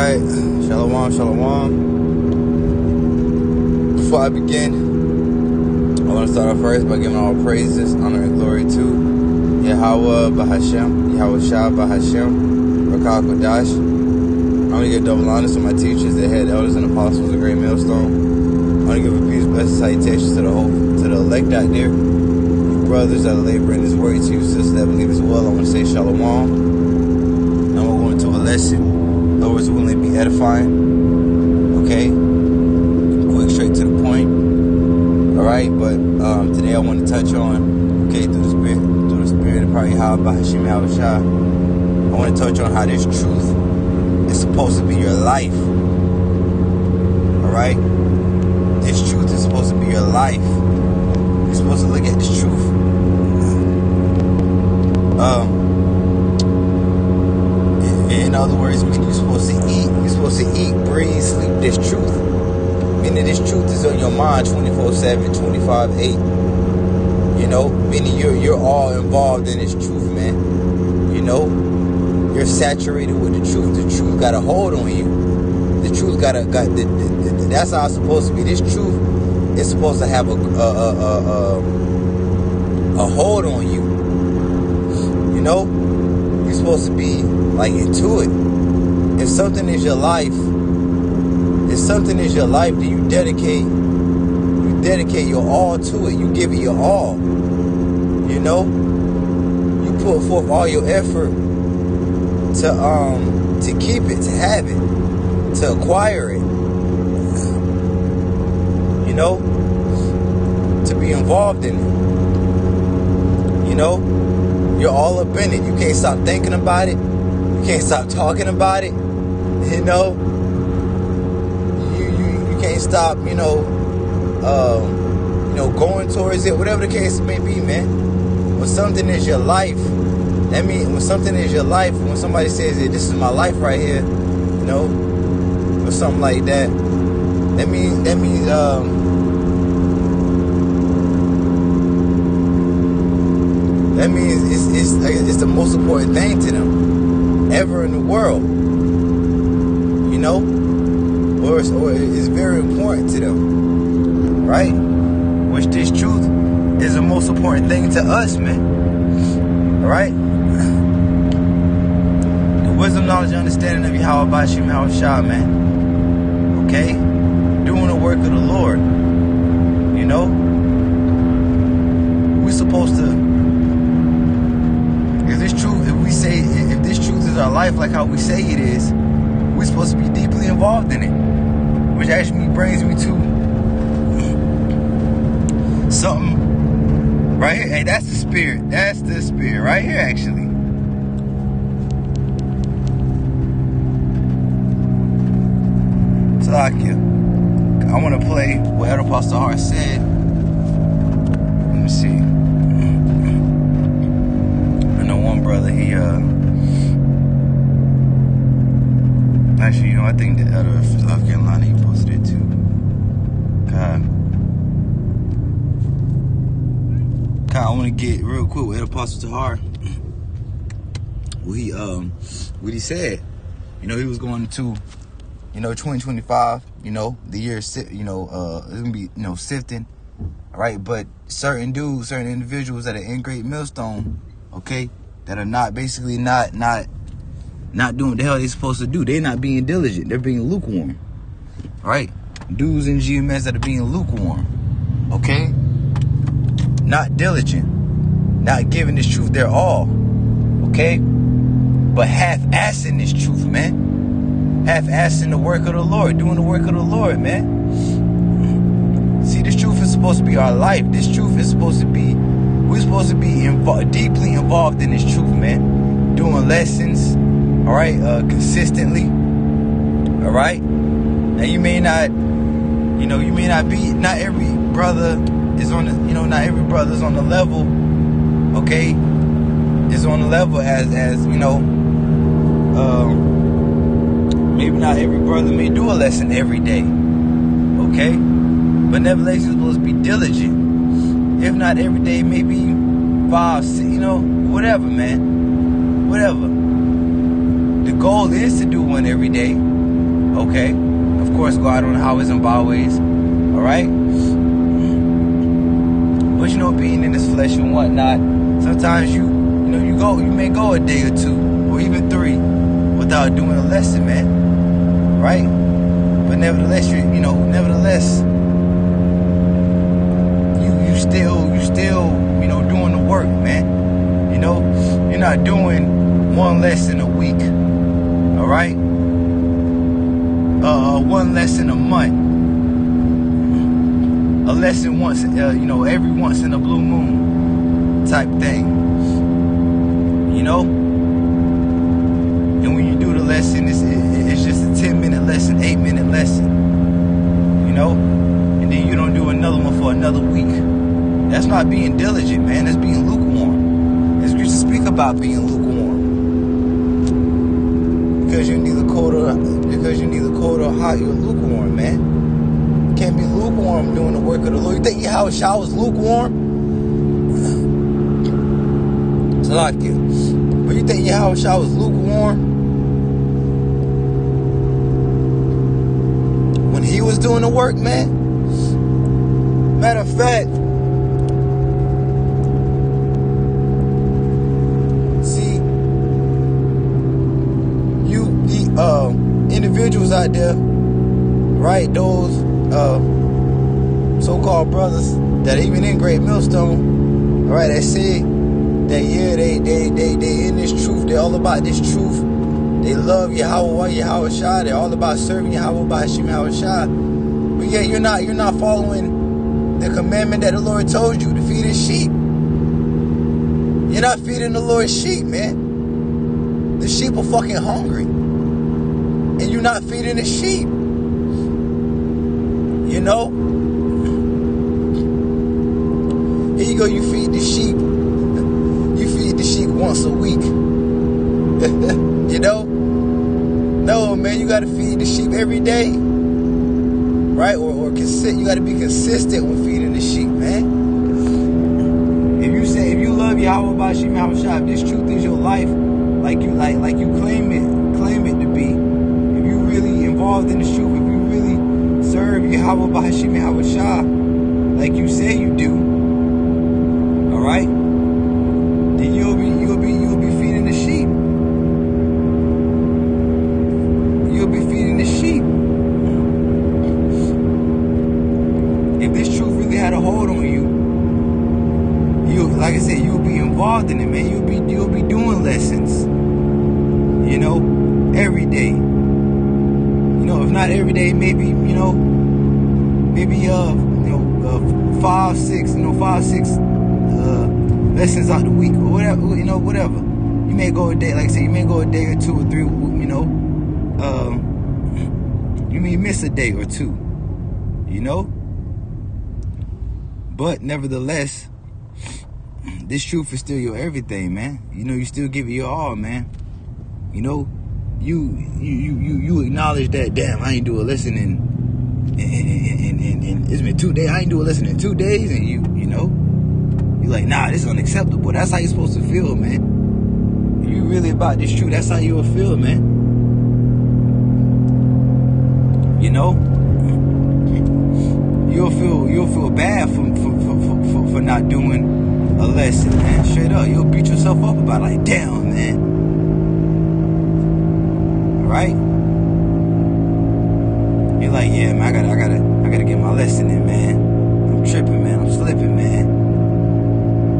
Alright, shalom, shalom. Before I begin, I want to start off first by giving all praises, honor, and glory to Yahweh Bahashem, Yahweh Shah Bahashem, Rakah Kodash. I want to give double honors to my teachers, the head elders and apostles of Great Millstone. I want to give a peace, blessed salutations to the elect out there, brothers that are laboring this work, to you sisters that believe as well. I want to say shalom. Now we're going to a lesson. Lord's willing to be edifying. Okay? Quick, straight to the point. Alright, but today I want to touch on, okay, through the spirit of probably how Bahashim Yahushua, I want to touch on how this truth is supposed to be your life. Alright? This truth is supposed to be your life. You're supposed to look at this truth. In other words, you're supposed to eat, breathe, sleep this truth. Meaning this truth is on your mind 24/7, 25/8. You know, meaning you're all involved in this truth, man. You know, you're saturated with the truth. The truth got a hold on you. The truth that's how it's supposed to be. This truth is supposed to have a hold on you. You know, you're supposed to be like into it. If something is your life, then you dedicate your all to it. You give it your all. You know, you put forth all your effort to keep it, to have it, to acquire it. You know, to be involved in it. You know, you're all up in it. You can't stop thinking about it. You can't stop talking about it. You know, you can't stop. Going towards it. Whatever the case may be, man. When something is your life, that means when something is your life. When somebody says that this is my life right here, you know, or something like that. That means it's the most important thing to them ever in the world. You know, or it's very important to them, right? Which this truth is the most important thing to us, man. All right. The wisdom, knowledge, and understanding of Yahweh Bashim Yahushua, man. Okay, doing the work of the Lord. You know, we're supposed to. If this truth is our life, like how we say it is, we're supposed to be deeply involved in it. Which actually brings me to something right here. Hey, that's the spirit. That's the spirit right here, actually. Salakia. I want to play what Elder Pastor Hart said. Let me see. I know one brother, he actually, I think the Elder of South Carolina, he posted it too. God, I want to get real quick with Elder Pastor Tahar. What he said. You know, he was going to, 2025. You know, the year, it's gonna be, sifting. All right, but certain individuals that are in Great Millstone, okay, that are not doing what the hell they're supposed to do. They're not being diligent. They're being lukewarm. All right? Dudes in GMS that are being lukewarm. Okay? Not diligent. Not giving this truth their all. Okay? But half-assing this truth, man. Half-assing the work of the Lord. Doing the work of the Lord, man. See, this truth is supposed to be our life. This truth is supposed to be... We're supposed to be deeply involved in this truth, man. Doing lessons... All right, consistently. All right. Now not every brother is on the, not every brother is on the level. Okay, is on the level as maybe not every brother may do a lesson every day. Okay, but nevertheless, you're supposed to be diligent. If not every day, maybe 5, 6, whatever, man, whatever. The goal is to do one every day, Okay? Of course, go out on the highways and byways. All right? But you know, being in this flesh and whatnot, sometimes you may go a day or two or even 3 without doing a lesson, man. Right? But nevertheless, you still doing the work, man. You're not doing 1 lesson a week. All right? 1 lesson a month. A lesson once, every once in a blue moon type thing. And when you do the lesson, it's just a 10-minute lesson, 8-minute lesson. And then you don't do another one for another week. That's not being diligent, man. That's being lukewarm. The scriptures speak about being lukewarm. Because you're neither cold or hot, you're lukewarm, man. You can't be lukewarm doing the work of the Lord. You think Yahushua was lukewarm? Salakia. But you think Yahushua was lukewarm? When he was doing the work, man? Matter of fact, individuals out there, right? Those so-called brothers that even in Great Millstone, all right, that say that they in this truth. They're all about this truth. They love Yahweh Shah. They're all about serving Yahweh B'Hashim Shah. But yet you're not following the commandment that the Lord told you to feed His sheep. You're not feeding the Lord's sheep, man. The sheep are fucking hungry. And you're not feeding the sheep. Here you go, you feed the sheep. You feed the sheep once a week. No, man, you got to feed the sheep every day. Right? Or you got to be consistent with feeding the sheep, man. If you love Yahweh B'Hashim Yahushua, if this truth is your life, like you claim it to be, if you really involved in the truth, if you really serve Yahweh B'Hashim Yahushua, like you say you do, all right, then you'll be feeding the sheep. You'll be feeding the sheep. If this truth really had a hold on you, like I said, you'll be involved in it, man. You'll be doing lessons, every day. If not every day, maybe 5, 6 lessons out the week or whatever. You may go a day, like I said, you may go a day or 2 or 3, you may miss a day or 2, but nevertheless, this truth is still your everything, man. You still give it your all, man. You acknowledge that, damn, I ain't do a lesson in it's been 2 days. I ain't do a lesson in 2 days, and you like, nah, this is unacceptable. That's how you're supposed to feel, man. If you really about this truth, that's how you'll feel, man. You'll feel bad for not doing a lesson, man. Straight up, you'll beat yourself up about it, like, damn, man. Right? You're like, yeah, man, I gotta get my lesson in, man. I'm tripping, man. I'm slipping, man.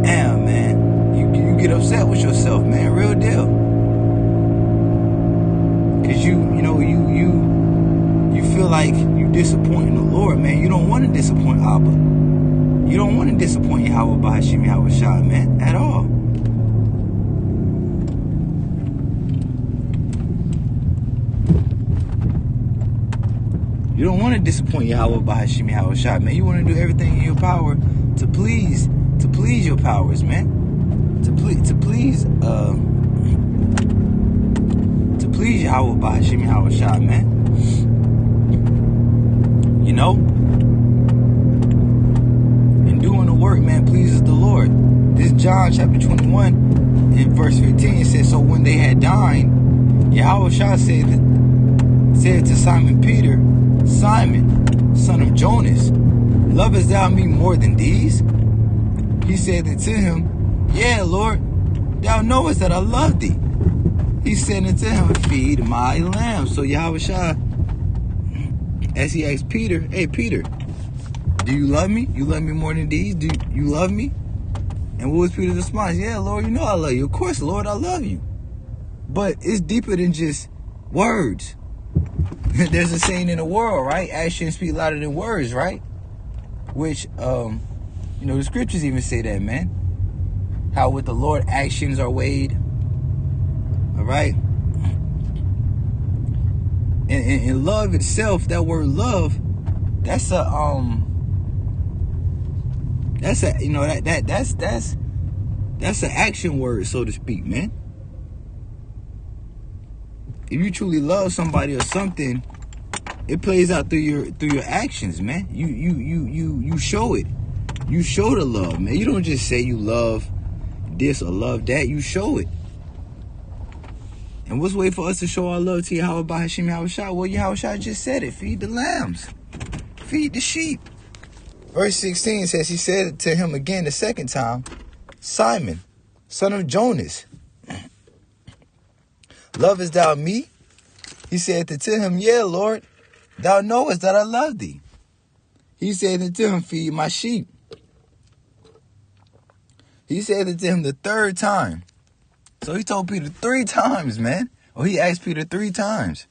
Damn, man. You get upset with yourself, man. Real deal. Cause you feel like you disappointing the Lord, man. You don't want to disappoint Abba. You don't want to disappoint Yahweh B'Hashim Yahushua, man, at all. You don't want to disappoint Yahweh B'Hashim Yahushua, man. You want to do everything in your power to please your powers, man. To please Yahweh B'Hashim Yahushua, man. And doing the work, man, pleases the Lord. This John chapter 21 in verse 15, it says, so when they had dined, Yahushua said said to Simon Peter, Simon, son of Jonas, lovest thou me more than these? He said unto him, Yea, Lord, thou knowest that I love thee. He said unto him, Feed my lambs. So Yahushua, as he asked Peter, Hey, Peter, do you love me? You love me more than these? Do you love me? And what was Peter's response? Yeah, Lord, you know I love you. Of course, Lord, I love you. But it's deeper than just words. There's a saying in the world, right? Actions speak louder than words, right? Which, the scriptures even say that, man. How with the Lord actions are weighed. All right? And love itself, that word love, that's an action word, so to speak, man. If you truly love somebody or something, it plays out through your actions, man. You show it. You show the love, man. You don't just say you love this or love that. You show it. And what's the way for us to show our love to Yahweh by Hashem Yahushua? Well, Yahushua just said it. Feed the lambs. Feed the sheep. Verse 16 says, he said to him again the second time, Simon, son of Jonas, lovest thou me? He said to him, Yeah, Lord, thou knowest that I love thee. He said unto him, Feed my sheep. He said unto him the third time. So he told Peter 3 times, man. Or he asked Peter 3 times.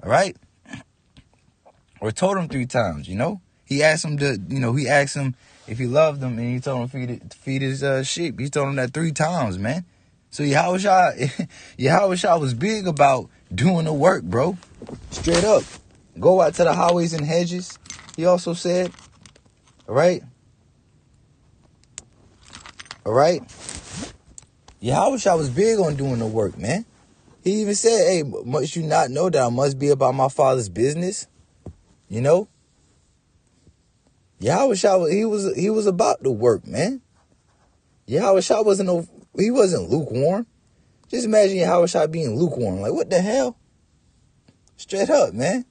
All right? Or told him 3 times, He asked him if he loved them, and he told him to feed his sheep. He told him that 3 times, man. So Yahushua was big about doing the work, bro. Straight up. Go out to the highways and hedges, he also said. All right? Yahushua was big on doing the work, man. He even said, Hey, must you not know that I must be about my Father's business? Yahushua, he was about the work, man. Yahushua wasn't lukewarm. Just imagine Yahushua being lukewarm. Like, what the hell? Straight up, man.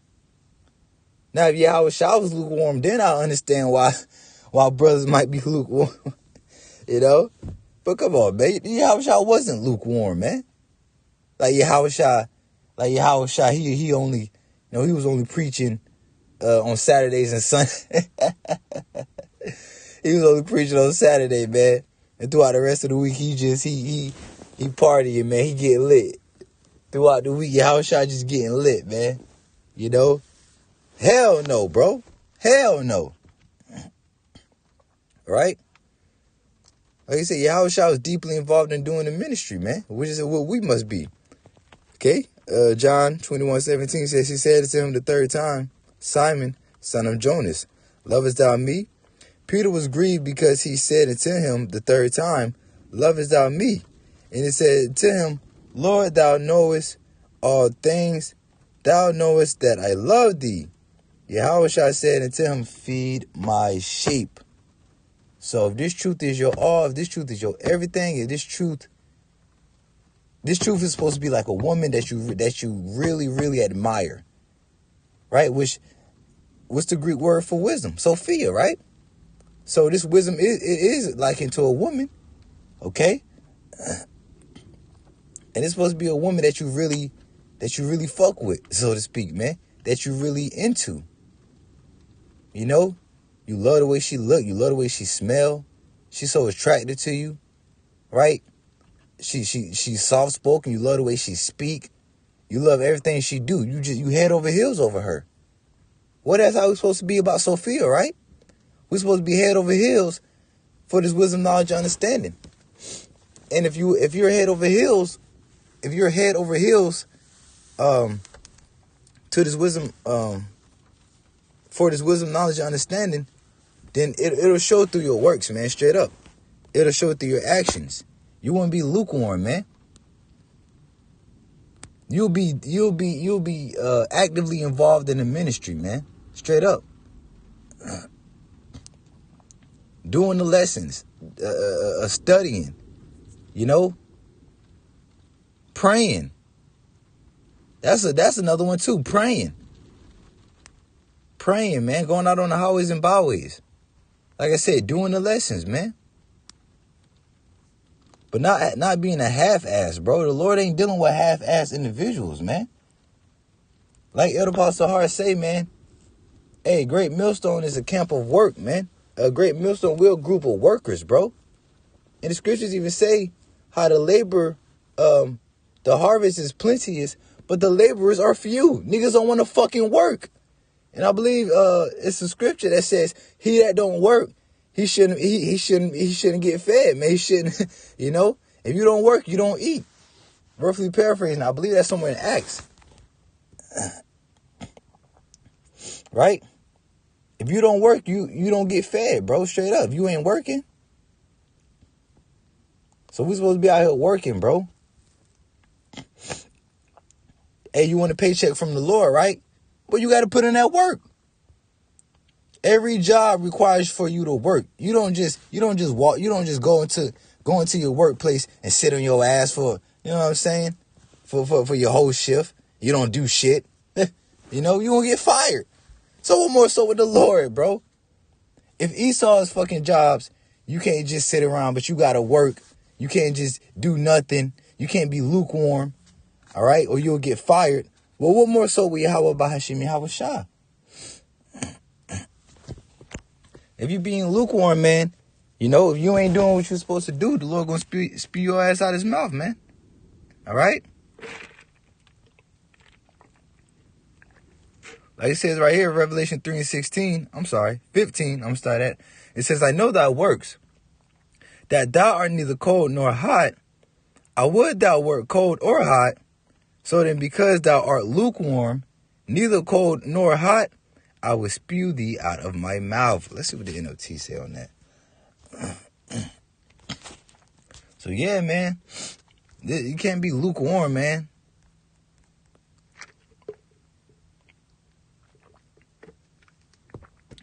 Now, if Yahushua was lukewarm, then I understand why brothers might be lukewarm. But come on, man. Yahushua wasn't lukewarm, man. Like Yahushua, he only, he was only preaching on Saturdays and Sundays. He was only preaching on Saturday, man. And throughout the rest of the week, he partying, man. He getting lit. Throughout the week, Yahushua just getting lit, man. Hell no, bro. Hell no. Right? Like I said, Yahushua was deeply involved in doing the ministry, man. Which is what we must be. Okay? John 21:17 says, he said to him the third time, Simon, son of Jonas, lovest thou me? Peter was grieved because he said unto him the third time, lovest thou me? And he said to him, Lord, thou knowest all things. Thou knowest that I love thee. Yahushua said unto him, Feed my sheep. So if this truth is your all, if this truth is your everything, if this truth is supposed to be like a woman that you really, really admire, right? What's the Greek word for wisdom? Sophia, right? So this wisdom is likened to a woman, okay? And it's supposed to be a woman that you really fuck with, so to speak, man. That you really into. You love the way she look. You love the way she smell. She's so attracted to you, right? She's soft spoken. You love the way she speak. You love everything she do. You head over heels over her. Well, that's how we're supposed to be about Sophia, right? We're supposed to be head over heels for this wisdom, knowledge, and understanding. And if you're head over heels, to this wisdom, for this wisdom, knowledge, and understanding, then it'll show through your works, man. Straight up, it'll show through your actions. You won't be lukewarm, man. You'll be actively involved in the ministry, man. Straight up, doing the lessons, praying. That's another one too. Praying, man. Going out on the highways and byways. Like I said, doing the lessons, man. But not being a half-ass, bro. The Lord ain't dealing with half-ass individuals, man. Like Elder Apostle Hart say, man. Hey, Great Millstone is a camp of work, man. A Great Millstone will group of workers, bro. And the scriptures even say how the labor, the harvest is plenteous, but the laborers are few. Niggas don't want to fucking work. And I believe it's a scripture that says, he that don't work, he shouldn't get fed, man. He shouldn't, you know, if you don't work, you don't eat. Roughly paraphrasing, I believe that's somewhere in Acts. Right? If you don't work, you don't get fed, bro. Straight up. You ain't working. So we supposed to be out here working, bro. Hey, you want a paycheck from the Lord, right? Well, you got to put in that work. Every job requires for you to work. You don't just walk. You don't just go into your workplace and sit on your ass for, you know what I'm saying? For your whole shift. You don't do shit. You know, you won't get fired. So what more so with the Lord, bro? If Esau's fucking jobs, you can't just sit around, but you got to work. You can't just do nothing. You can't be lukewarm. All right? Or you'll get fired. Well, what more so with Yahweh Bahashim Yahweh Shah? If you being lukewarm, man, you know, if you ain't doing what you're supposed to do, the Lord gonna spew your ass out his mouth, man. All right? Like it says right here, Revelation 3:15. I'm sorry, 15. I'm gonna start at. It says, I know thy works, that thou art neither cold nor hot. I would thou wert cold or hot. So then, because thou art lukewarm, neither cold nor hot, I will spew thee out of my mouth. Let's see what the NOT say on that. So yeah, man, you can't be lukewarm, man.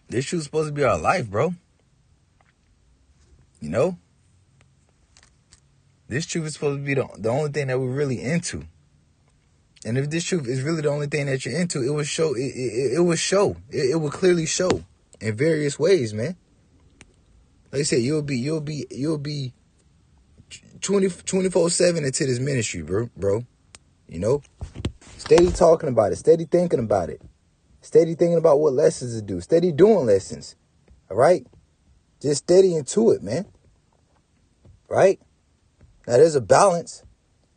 This truth's supposed to be our life, bro. You know? This truth is supposed to be the only thing that we're really into. And if this truth is really the only thing that you're into, it will show. It will show. It will clearly show in various ways, man. Like I said, you'll be 24/7 into this ministry, bro. You know, steady talking about it, steady thinking about it, steady thinking about what lessons to do, steady doing lessons. All right, just steady into it, man. Right now, there's a balance.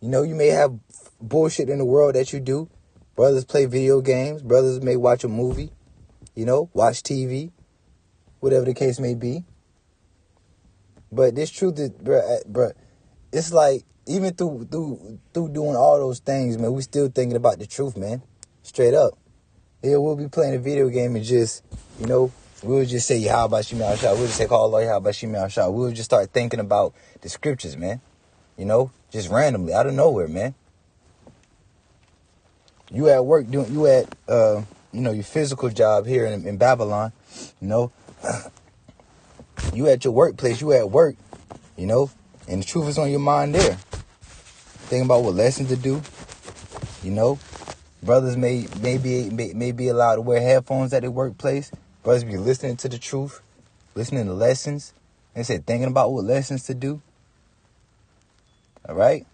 You know, you may have bullshit in the world that you do. Brothers play video games. Brothers may watch a movie. You know, watch TV. Whatever the case may be. But this truth is, bruh, it's like, even through doing all those things, man, we still thinking about the truth, man. Straight up. Yeah, we'll be playing a video game and just, you know, we'll just say, how about Shimei Ashah? We'll just say, call Allah, how about Shimei Ashah? We'll just start thinking about the scriptures, man. You know, just randomly, out of nowhere, man. You at work doing, you know, your physical job here in Babylon, you know. You at your workplace, you at work, you know, and the truth is on your mind there. Thinking about what lessons to do, you know. Brothers may be allowed to wear headphones at their workplace. Brothers be listening to the truth, listening to lessons. They said thinking about what lessons to do. All right?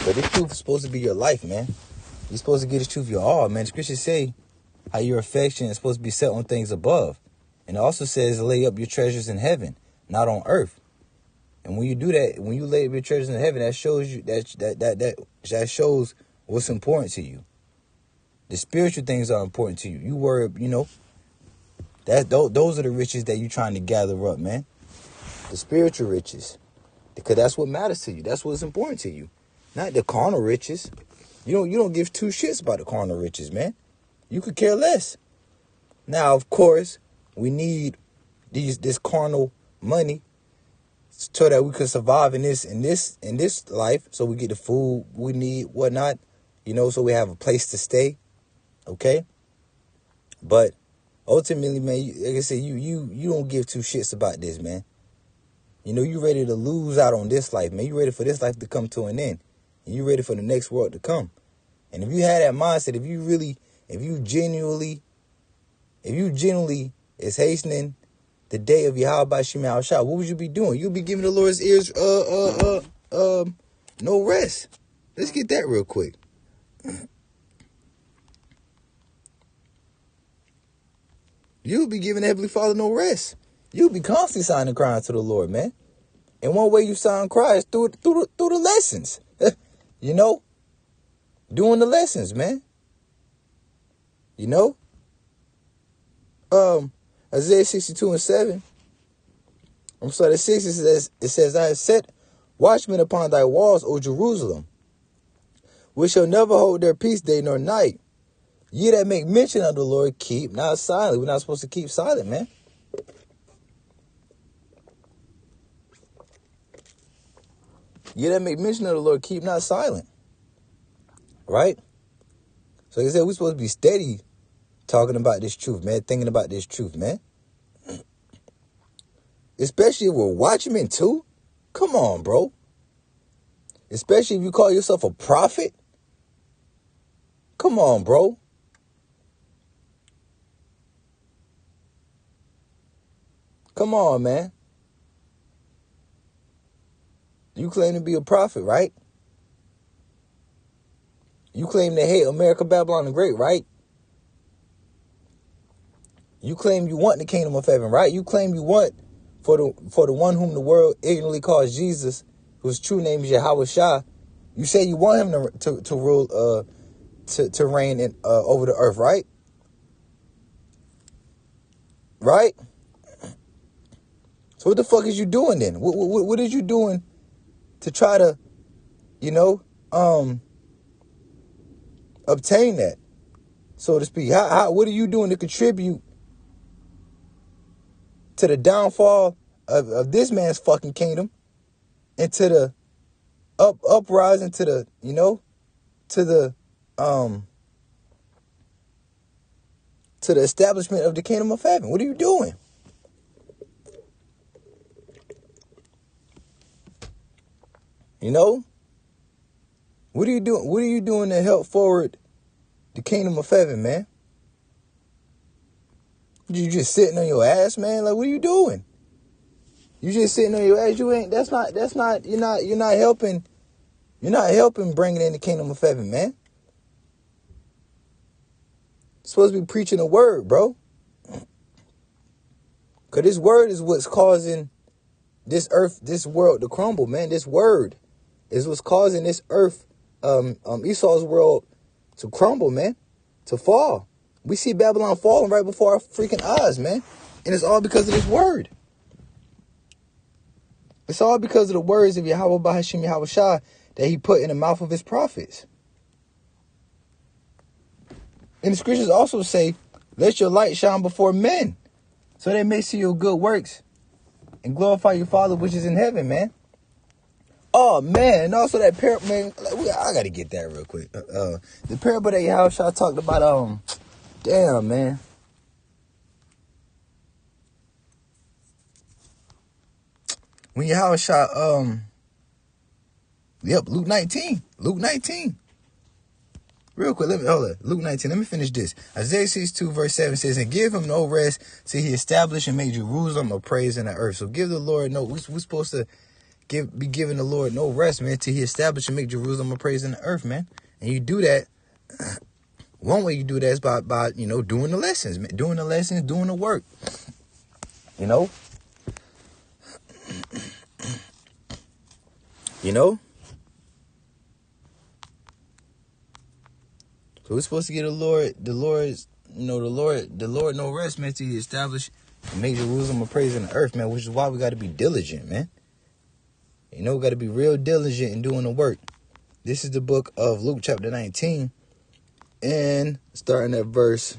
But this truth is supposed to be your life, man. You're supposed to get this truth your all, man. The scriptures say how your affection is supposed to be set on things above. And it also says lay up your treasures in heaven, not on earth. And when you do that, when you lay up your treasures in heaven, that shows you that shows what's important to you. The spiritual things are important to you. You worry, you know, those are the riches that you're trying to gather up, man. The spiritual riches. Because that's what matters to you. That's what's important to you. Not the carnal riches. You don't give two shits about the carnal riches, man. You could care less. Now, of course, we need this carnal money so that we can survive in this life. So we get the food we need, whatnot, you know, so we have a place to stay. Okay. But ultimately, man, like I said, you don't give two shits about this, man. You know, you ready to lose out on this life, man. You ready for this life to come to an end. and you ready for the next world to come. And if you had that mindset, if you genuinely is hastening the day of Yahweh Shem Shah, what would you be doing? You'll be giving the Lord's ears no rest. Let's get that real quick. You'll be giving the Heavenly Father no rest. You'll be constantly signing and crying to the Lord, man. And one way you sign and cry is through the lessons. You know? Doing the lessons, man. You know? Isaiah 62:7. I'm sorry, 6 it says, I have set watchmen upon thy walls, O Jerusalem, which shall never hold their peace day nor night. Ye that make mention of the Lord, keep not silent. We're not supposed to keep silent, man. Ye that make mention of the Lord, keep not silent. Right? So like I said, we're supposed to be steady talking about this truth, man. Thinking about this truth, man. Especially if we're watchmen too. Come on, bro. Especially if you call yourself a prophet. Come on, bro. Come on, man. You claim to be a prophet, right? You claim to hate America, Babylon the Great, right? You claim you want the kingdom of heaven, right? You claim you want for the one whom the world ignorantly calls Jesus, whose true name is Yahweh Shah. You say you want him to rule, to reign over the earth, right? Right? So what the fuck is you doing then? What is you doing to try to, obtain that, so to speak? What are you doing to contribute to the downfall of this man's fucking kingdom, and to the uprising to the, to the establishment of the kingdom of heaven? What are you doing? What are you doing? What are you doing to help forward the kingdom of heaven, man? You just sitting on your ass, man? Like, what are you doing? You just sitting on your ass. You're not helping bringing in the kingdom of heaven, man. You're supposed to be preaching the word, bro. Because this word is what's causing this earth, this world to crumble, man. This word is what's causing this earth, Esau's world, to crumble, man, to fall. We see Babylon falling right before our freaking eyes, man. And it's all because of this word. It's all because of the words of Yahweh Bahashim Yahweh Shah that he put in the mouth of his prophets. And the scriptures also say, let your light shine before men, so they may see your good works and glorify your Father which is in heaven, man. Oh, man. And also that parable, man, I got to get that real quick. The parable that Yahweh Shah talked about, damn, man. When Yahweh Shah, Luke 19. Real quick, Luke 19, let me finish this. Isaiah 62 verse 7 says, and give him no rest till he establish and make Jerusalem a praise in the earth. So give the Lord we're supposed to be giving the Lord no rest, man, till he establish and make Jerusalem a praise in the earth, man. And you do that, one way you do that is by doing the lessons, man. Doing the work, So we're supposed to get the Lord no rest, man, till he establish and make Jerusalem a praise in the earth, man, which is why we got to be diligent, man. We got to be real diligent in doing the work. This is the book of Luke chapter 19, and starting at verse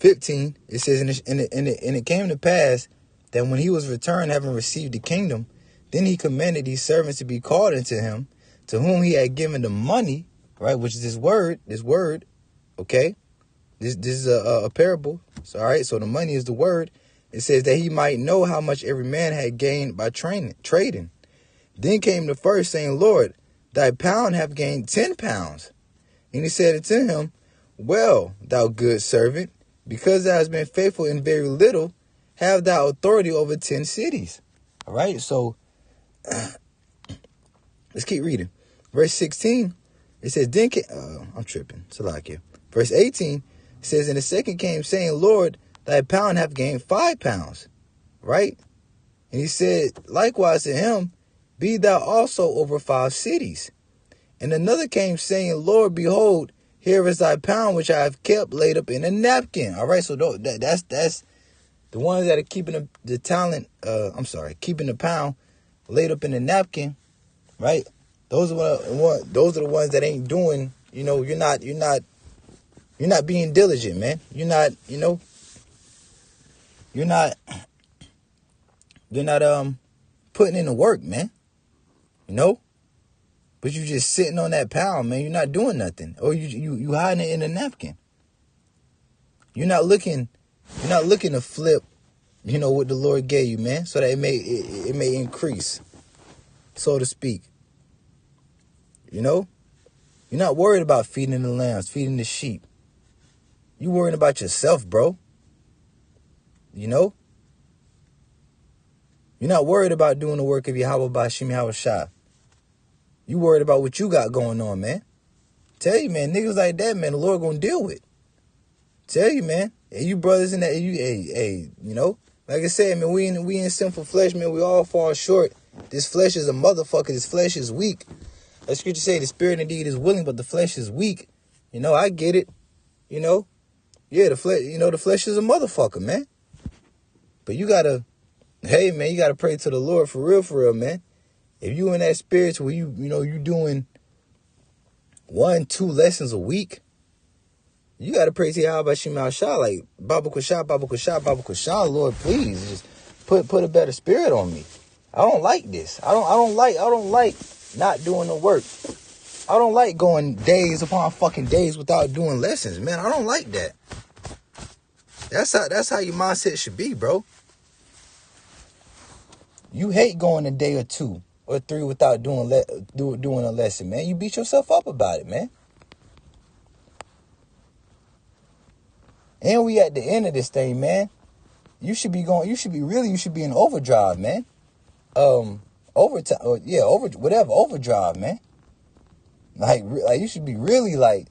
15, it says, and it came to pass that when he was returned, having received the kingdom, then he commanded these servants to be called unto him, to whom he had given the money, right, which is this word, okay? This is a parable. So, all right, so the money is the word. It says that he might know how much every man had gained by trading. Then came the first, saying, Lord, thy pound hath gained 10 pounds. And he said unto him, Well, thou good servant, because thou hast been faithful in very little, have thou authority over 10 cities. All right, so let's keep reading. Verse 16, it says, then I'm tripping. Salakia. Verse 18, it says, and the second came, saying, Lord, thy pound hath gained 5 pounds. Right? And he said, likewise to him, be thou also over 5 cities. And another came, saying, Lord, behold, here is thy pound, which I have kept laid up in a napkin. All right, so that's the ones that are keeping keeping the pound laid up in a napkin, right? Those are the ones that ain't doing. You're not being diligent, man. You're not putting in the work, man. But you just sitting on that pound, man. You're not doing nothing, or you hiding it in a napkin. You're not looking to flip, what the Lord gave you, man, so that it may increase, so to speak. You're not worried about feeding the lambs, feeding the sheep. You worrying about yourself, bro. You're not worried about doing the work of Yahweh Bashim Yahushua. You worried about what you got going on, man. Tell you, man, niggas like that, man, the Lord gonna deal with. Tell you, man. Hey, you brothers in that, like I said, man, we in sinful flesh, man. We all fall short. This flesh is a motherfucker. This flesh is weak. The scripture say the spirit indeed is willing, but the flesh is weak. I get it. Yeah, the flesh is a motherfucker, man. But you gotta pray to the Lord for real, man. If you in that spirit where you doing 1-2 lessons a week, you gotta pray to Yahweh Shema Shah, like Baba Kusha, Lord, please just put a better spirit on me. I don't like this. I don't like not doing the work. I don't like going days upon fucking days without doing lessons, man. I don't like that. That's how your mindset should be, bro. You hate going a day or 2 or 3 without doing a lesson, man. You beat yourself up about it, man. And we at the end of this thing, man. You should be in overdrive, man. Overdrive, man. Like you should be really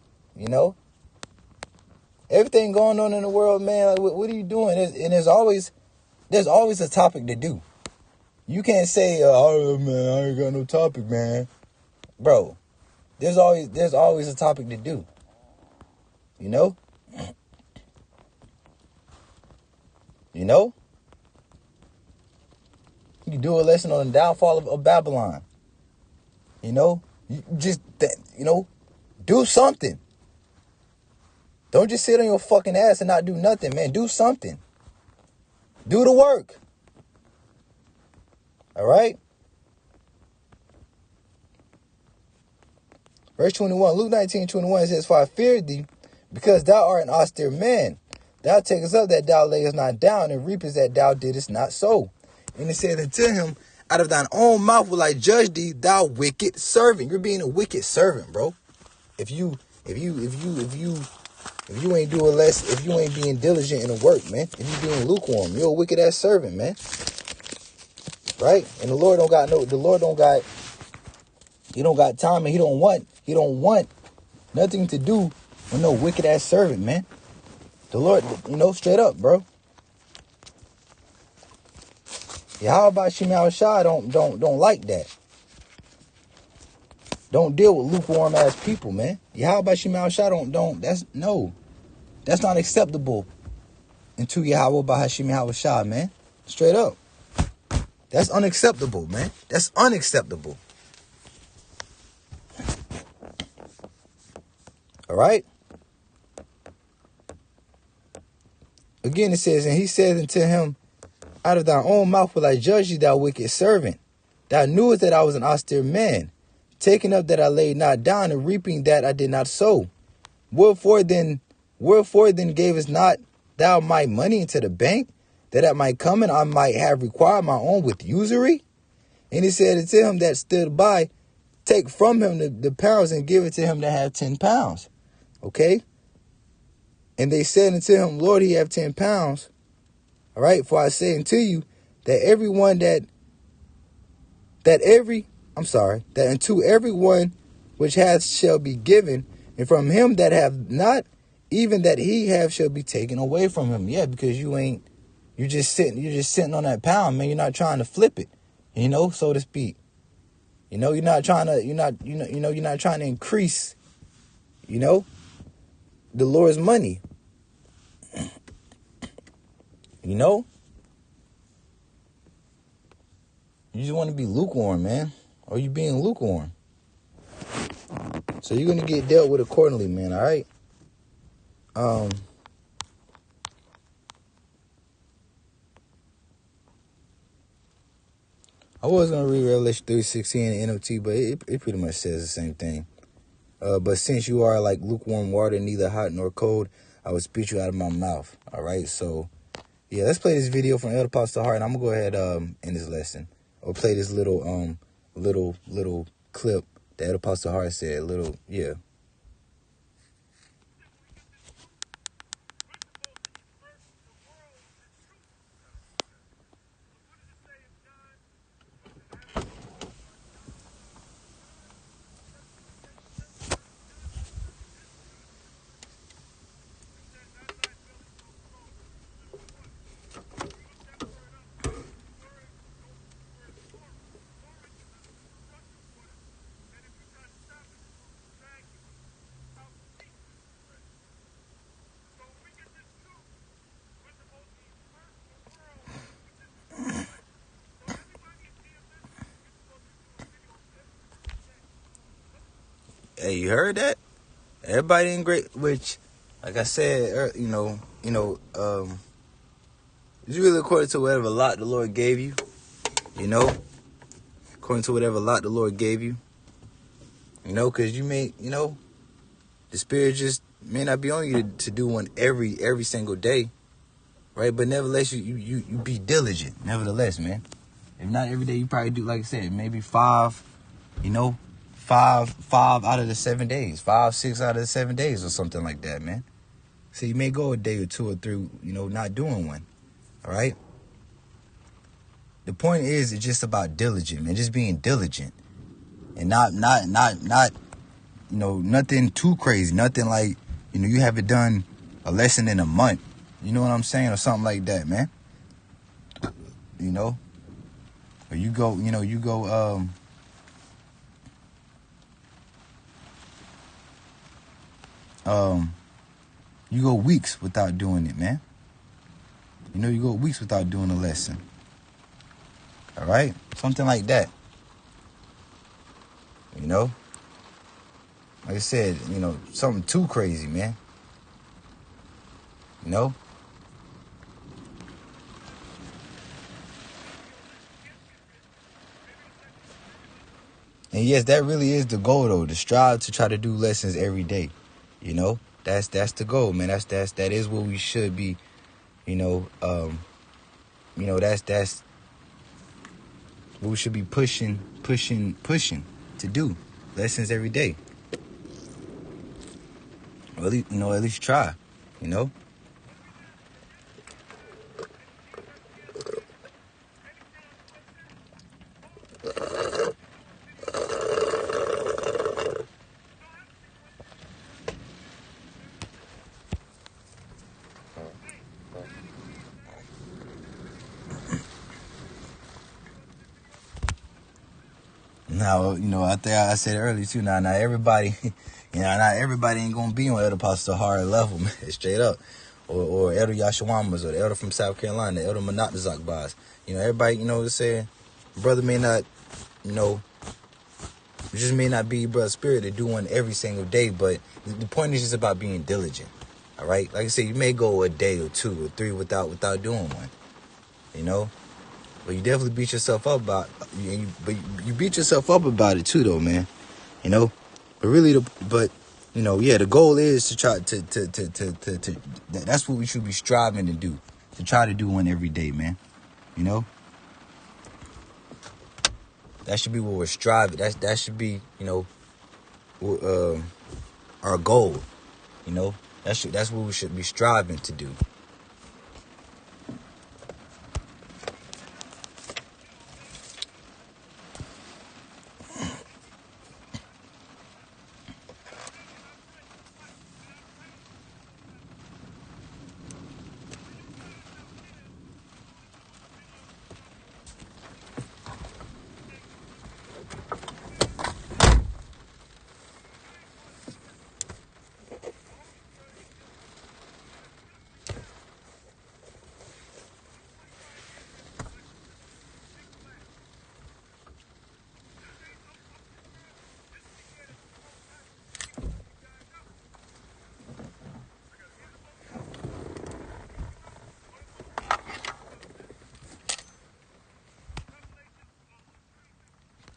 everything going on in the world, man. Like, what are you doing? And there's always a topic to do. You can't say, oh man, I ain't got no topic, man. Bro, there's always a topic to do. You can do a lesson on the downfall of Babylon. You just do something. Don't just sit on your fucking ass and not do nothing, man. Do something. Do the work. All right? Verse 21, Luke 19:21 says, For I feared thee, because thou art an austere man. Thou takest up that thou layest not down, and reapest that thou didst not sow. And he said unto him, Out of thine own mouth will I judge thee, thou wicked servant. You're being a wicked servant, bro. If you ain't doing less, if you ain't being diligent in the work, man, if you being lukewarm, you're a wicked ass servant, man. Right? And the Lord don't got time, and he don't want nothing to do with no wicked ass servant, man. The Lord, straight up, bro. Yahweh Shema Shah don't like that. Don't deal with lukewarm ass people, man. Yahweh Shema Shah that's not acceptable into Yahweh Shema Shah, man. Straight up. That's unacceptable, man. That's unacceptable. All right? Again, it says, and he said unto him, Out of thy own mouth will I judge thee, thou wicked servant. Thou knewest that I was an austere man, taking up that I laid not down, and reaping that I did not sow. Wherefore then gavest not thou my money into the bank, that I might come and I might have required my own with usury? And he said unto him that stood by, take from him the pounds and give it to him that have 10 pounds. Okay? And they said unto him, Lord, he have 10 pounds. All right? For I say unto you that that unto everyone which hath shall be given, and from him that have not, even that he have shall be taken away from him. Yeah, because you're just sitting on that pound, man. You're not trying to flip it, so to speak. You're not trying to increase, the Lord's money. You just want to be lukewarm, man. Or you being lukewarm. So you're going to get dealt with accordingly, man, all right? I was going to read Revelation 3:16 in the NLT, but it pretty much says the same thing. But since you are like lukewarm water, neither hot nor cold, I will spit you out of my mouth. All right, so, yeah, let's play this video from Elder Apostle Hart, and I'm going to go ahead end this lesson. Or play this little clip that Elder Apostle Hart said. Yeah. Hey, you heard that? Everybody ain't great, which, like I said, it's really according to whatever lot the Lord gave you, according to whatever lot the Lord gave you, because you may, the Spirit just may not be on you to do one every single day, right? But nevertheless, you be diligent, nevertheless, man. If not every day, you probably do, like I said, maybe five out of the 7 days, 6 out of the 7 days or something like that, man. So you may go a day or 2 or 3, not doing one. All right. The point is, it's just about diligent, man. Just being diligent and not, nothing too crazy. Nothing like, you haven't done a lesson in a month. You know what I'm saying? Or something like that, man. Or you go, you go weeks without doing it, man. You go weeks without doing a lesson. All right? Something like that. Like I said, something too crazy, man. And yes, that really is the goal, though, to strive to try to do lessons every day. That's the goal, man. That is what we should be, that's what we should be pushing to do. Lessons every day. Or at least try, Now, I think I said earlier too. Now everybody, not everybody ain't gonna be on Elder Apostle Hart level, man, straight up, or Elder Yashawamas, or the Elder from South Carolina, the Elder Manatazak Baz. Everybody, saying, brother may not, just may not be brother spirit to do one every single day, but the point is just about being diligent. All right, like I said, you may go a day or 2 or 3 without doing one, But you definitely beat yourself up about, you beat yourself up about it too, though, man. But really, the goal is to try to that's what we should be striving to do. to try to do one every day, man. You know? That should be what we're striving. That should be, our goal. You know? That's what we should be striving to do.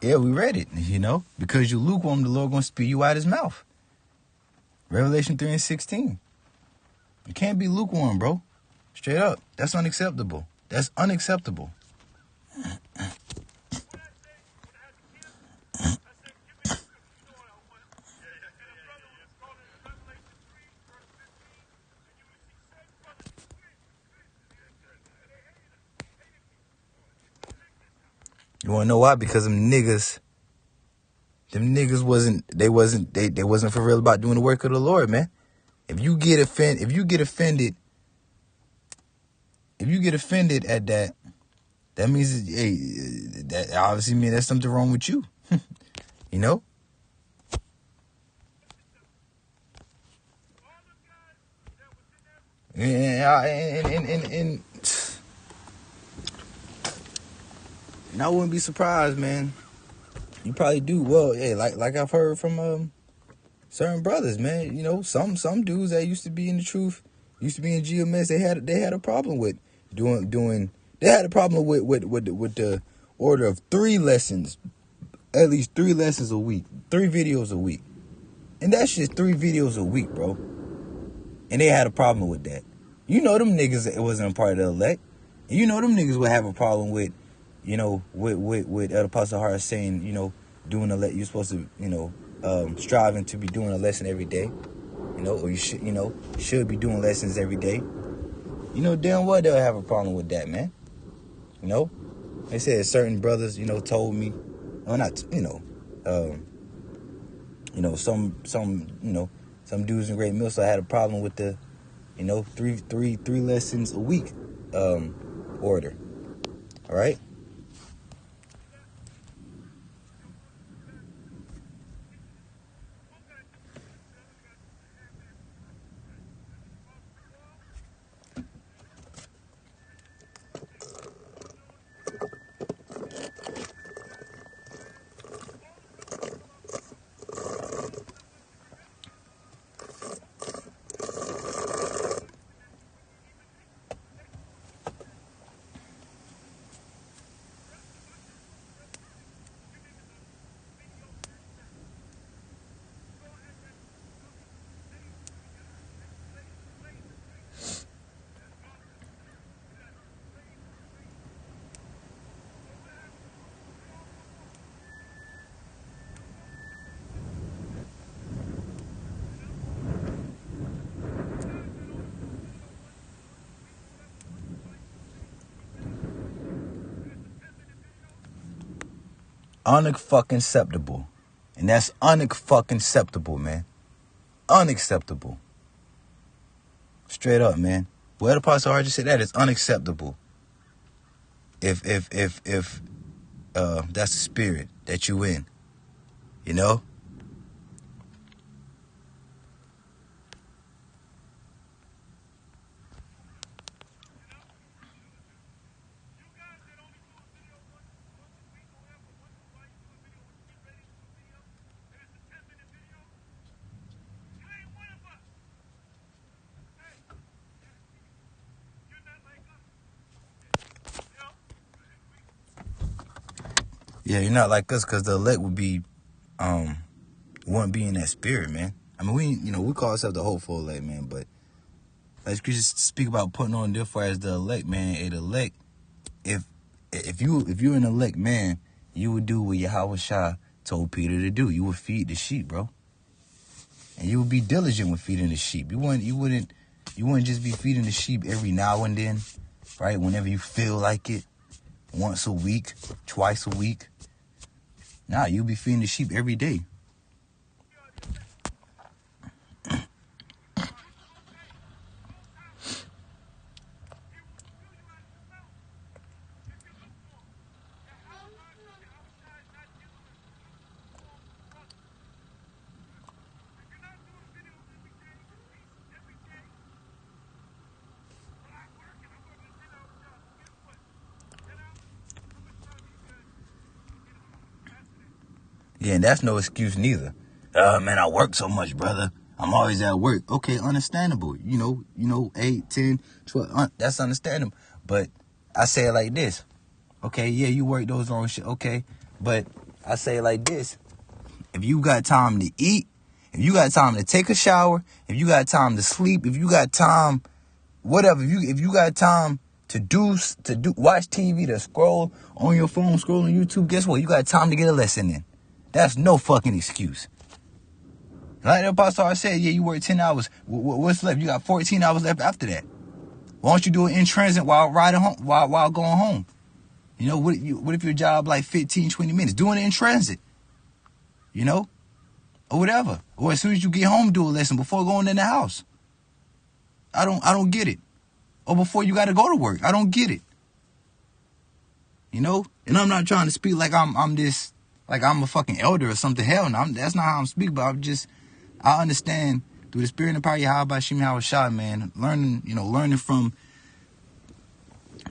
Yeah, we read it, because you lukewarm, the Lord going to spew you out his mouth. Revelation 3:16. You can't be lukewarm, bro. Straight up. That's unacceptable. That's unacceptable. You want to know why? Because them niggas wasn't for real about doing the work of the Lord, man. If you get offended at that, that means, that obviously means there's something wrong with you. You know? And I wouldn't be surprised, man. You probably do. Well, yeah, like I've heard from certain brothers, man. Some dudes that used to be in the truth, used to be in GMS, they had a problem with doing. They had a problem with the order of 3 lessons, at least 3 lessons a week, 3 videos a week, and that's just 3 videos a week, bro. And they had a problem with that. Them niggas that wasn't a part of the elect. And them niggas would have a problem with, with Elder Pastor Hart saying, doing you're supposed to, striving to be doing a lesson every day, or you should be doing lessons every day. Damn well they'll have a problem with that, man. They said certain brothers, told me, well, not, some dudes in Great Millside had a problem with the, 3 lessons a week, order. All right. Unfucking acceptable. And that's unfucking acceptable, man. Unacceptable. Straight up, man. Well, the Pastor Hart just said that is unacceptable. If that's the spirit that you in, Yeah, you're not like us, because the elect would be, wouldn't be in that spirit, man. I mean, we call ourselves the hopeful elect, man, but Like scriptures speak about putting on therefore as the elect, man. The elect, if you're an elect man, you would do what Yahweh Shah told Peter to do. You would feed the sheep, bro. And you would be diligent with feeding the sheep. You wouldn't just be feeding the sheep every now and then, right? Whenever you feel like it, once a week, twice a week. Nah, you'll be feeding the sheep every day. Yeah, and that's no excuse neither. Man, I work so much, brother. I'm always at work. Okay, understandable. 8, 10, 12, that's understandable. But I say it like this. Okay, yeah, you work those long shit. Okay, but I say it like this. If you got time to eat, if you got time to take a shower, if you got time to sleep, if you got time, whatever, if you got time to watch TV, to scroll on your phone, scroll on YouTube, guess what? You got time to get a lesson in. That's no fucking excuse. Like the Apostle said, yeah, you work 10 hours. What's left? You got 14 hours left after that. Why don't you do it in transit while riding home, while going home? What if your job like 15, 20 minutes? Doing it in transit. Or whatever. Or as soon as you get home, do a lesson before going in the house. I don't get it. Or before you got to go to work. I don't get it. And I'm not trying to speak like I'm this, like I'm a fucking elder or something. Hell no, that's not how I'm speaking. But I understand through the spirit and the power of Yahweh Shem Yahweh Shah, man. Learning from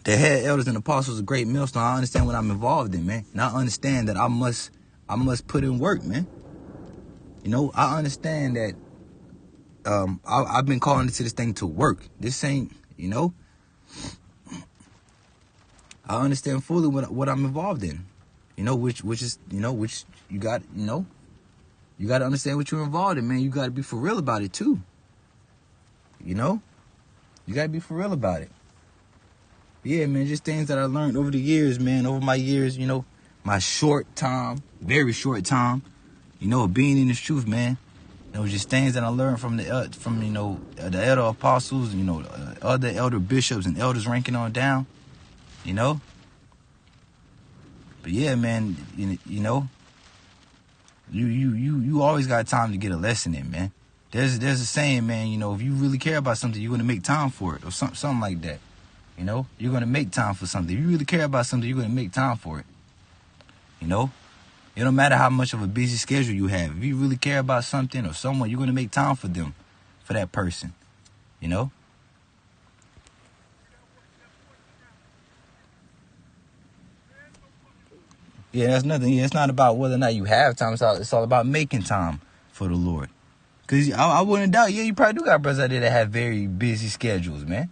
the head elders and apostles of Great Millstone. I understand what I'm involved in, man. And I understand that I must put in work, man. I understand that I've been calling into this thing to work. This ain't, I understand fully what I'm involved in. Which you got, you got to understand what you're involved in, man. You got to be for real about it too. You got to be for real about it. Yeah, man, just things that I learned over the years, man, over my years, my short time, very short time, being in this truth, man. Just things that I learned from the elder apostles, other elder bishops and elders ranking on down, But yeah, man, you always got time to get a lesson in, man. There's a saying, man, if you really care about something, you're gonna make time for it, or something like that. You're gonna make time for something. If you really care about something, you're gonna make time for it. It don't matter how much of a busy schedule you have. If you really care about something or someone, you're gonna make time for them, for that person. Yeah, that's nothing. Yeah, it's not about whether or not you have time. It's all about making time for the Lord. Because I wouldn't doubt, yeah, you probably do got brothers out there that have very busy schedules, man.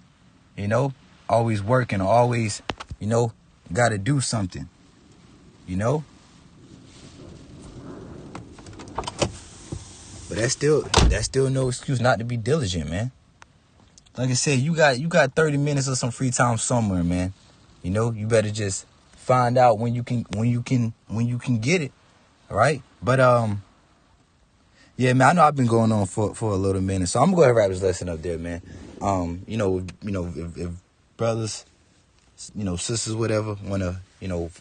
Always working, or always, got to do something, But that's still no excuse not to be diligent, man. Like I said, you got 30 minutes of some free time somewhere, man. You better just find out when you can get it, all right? But yeah, man, I know I've been going on for a little minute, so I'm gonna go ahead and wrap this lesson up there, man. If brothers, sisters, whatever, wanna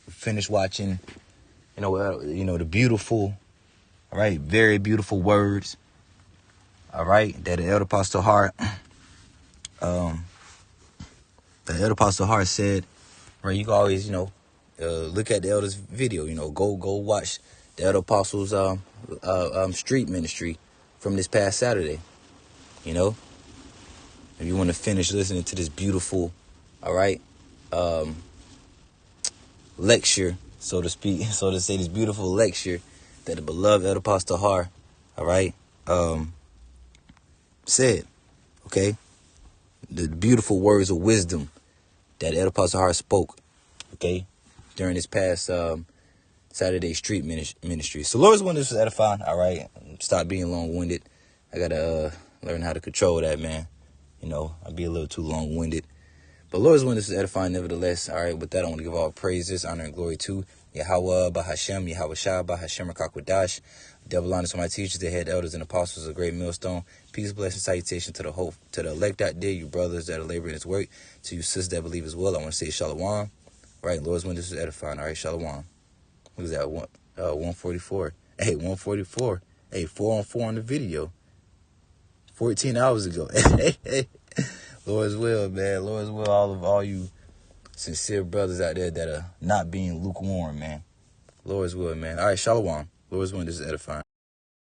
finish watching, the beautiful, all right, very beautiful words, all right, that the Elder Apostle Hart, said, right? You can always, look at the Elder's video, go watch the Elder Apostle's street ministry from this past Saturday. If you want to finish listening to this beautiful, all right, lecture, so to speak, so to say, this beautiful lecture that the beloved Elder Apostle Hart, all right, said, okay, the beautiful words of wisdom that Elder Apostle Hart spoke, okay, during this past Saturday street ministry. So Lord's one, this was edifying. All right, stop being long-winded. I gotta learn how to control that, man. You know, I'd be a little too long-winded. But Lord's will, this is edifying nevertheless. All right, with that, I want to give all praises, honor, and glory to Yahweh, Bahashem, Yahweh Shah, Bahashem, Rakakwadash. Double honors to my teachers, the head elders, and apostles of the great millstone. Peace, blessing, salutation to the hope, to the elect out there, you brothers that are laboring this work, to you sisters that believe as well. I want to say shalom. Right, Lord's will, this is edifying. All right, shalom. What is that? 144. Hey, 144. Hey, 4 on 4 on the video. 14 hours ago. Hey. Lord's will, man. Lord's will, all you sincere brothers out there that are not being lukewarm, man. Lord's will, man. All right, shalom. Lord's will, this is edifying.